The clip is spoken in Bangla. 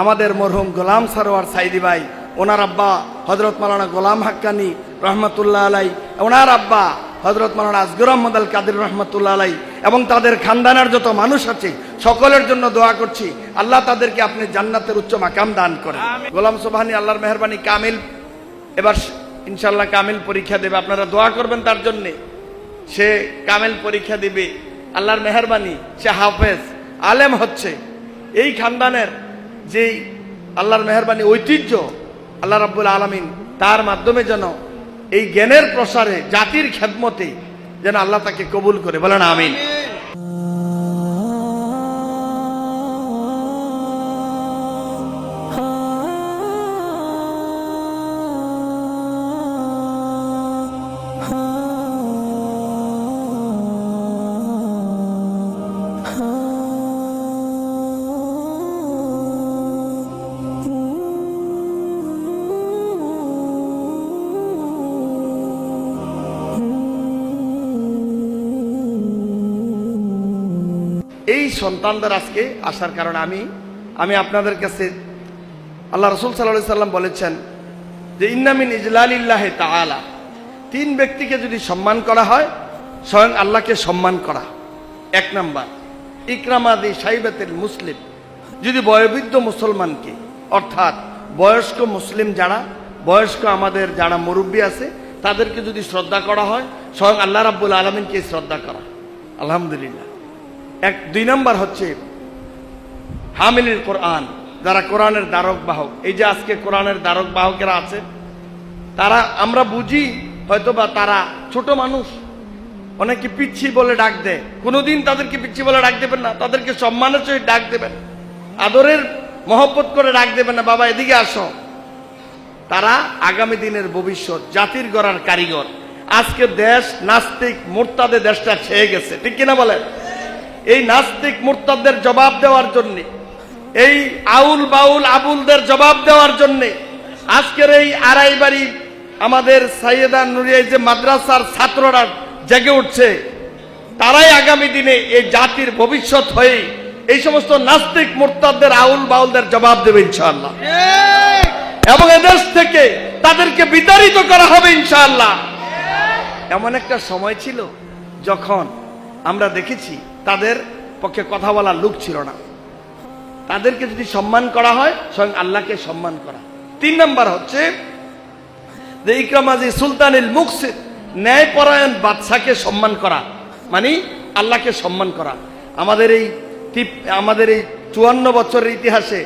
আমাদের মরহুম গোলাম সারোয়ার সাইদি ভাই, ওনার আব্বা হযরত মাওলানা গোলাম হাক্কানি রহমতুল্লাহ আলাই, ওনার আব্বা হযরত মাওলানা আসগর আহমদ আল কাদের রহমতুল্লাহ আলাই এবং তাদের খানদানের যত মানুষ আছে সকলের জন্য দোয়া করছি, আল্লাহ তাদেরকে আপনি জান্নাতের উচ্চ মাকাম দান করেন। গোলাম সুবহানী আল্লাহর মেহরবানি কামিল এবার ইনশাআল্লাহ কামিল পরীক্ষা দেবে, আপনারা দোয়া করবেন তার জন্যে। সে কামিল পরীক্ষা দিবে, আল্লাহর মেহরবানি সে হাফেজ আলেম হচ্ছে। এই খানদানের যেই আল্লাহর মেহরবানি ঐতিহ্য, আল্লাহ রাব্বুল আলামিন তার মাধ্যমে যেন এই জ্ঞানের প্রসারে জাতির খেদমতে যেন আল্লাহ তাকে কবুল করে, বলেন আমিন। এই সন্তানদের আজকে আসার কারণে আমি আপনাদের কাছে, আল্লাহ রাসূল সাল্লাল্লাহু আলাইহি সাল্লাম বলেছেন যে ইন্না মিন ইজলালিল্লাহি তাআলা, তিন ব্যক্তিকে যদি সম্মান করা হয় স্বয়ং আল্লাহকে সম্মান করা। এক নাম্বার ইকরামাদি সাইবাতিল মুসলিম, যদি বয়োবৃদ্ধ মুসলমানকে অর্থাৎ বয়স্ক মুসলিম যারা বয়স্ক আমাদের যারা মুরব্বী আছে তাদেরকে যদি শ্রদ্ধা করা হয় স্বয়ং আল্লাহ রাব্বুল আলামিনকে শ্রদ্ধা করা। আলহামদুলিল্লাহ। দুই নাম্বার হচ্ছে হামিলুল কোরআন, যারা কোরআনের ধারক বাহক। এই যে আজকে কোরআনের ধারক বাহকেরা আছে তারা আমরা বুঝি হয়তোবা তারা ছোট মানুষ, অনেকে পিচ্ছি বলে ডাক দেয়, কোনোদিন তাদেরকে পিচ্ছি বলে ডাক দেবেন না, তাদেরকে সম্মানের সহিত ডাক দেবেন, আদরের মহব্বত করে ডাক দেবেন না, বাবা এদিকে আসো। তারা আগামী দিনের ভবিষ্যৎ, জাতির গড়ার কারিগর। আজকে দেশ নাস্তিক মুরতাদে দেশটা ছেয়ে গেছে, ঠিক কিনা বলেন? এই নাস্তিক মুরতাদদের জবাব দেওয়ার জন্য, এই আউল বাউল আবুলদের জবাব দেওয়ার জন্য আজকের এই আড়াইবাড়ি আমাদের সাইয়েদা নুরিয়া যে মাদ্রাসার ছাত্ররা জেগে উঠছে, তারাই আগামী দিনে এই জাতির ভবিষ্যৎ হয়ে এই সমস্ত নাস্তিক মুরতাদদের আউল বাউলদের জবাব দেবে ইনশাআল্লাহ, এবং এদেশ থেকে তাদেরকে বিতাড়িত করা হবে ইনশাআল্লাহ। এমন একটা সময় ছিল যখন আমরা দেখেছি তাদের পক্ষে কথা বলার লোক ছিল না। তাদেরকে যদি সম্মান করা হয় স্বয়ং আল্লাহকে সম্মান করা। তিন নাম্বার হচ্ছে যে ইকরামাজি সুলতানিল মুকসিদ, ন্যায়পরায়ণ বাদশাকে সম্মান করা, মানে আল্লাহকে সম্মান করা। আমাদের এই 54 বছরের ইতিহাসে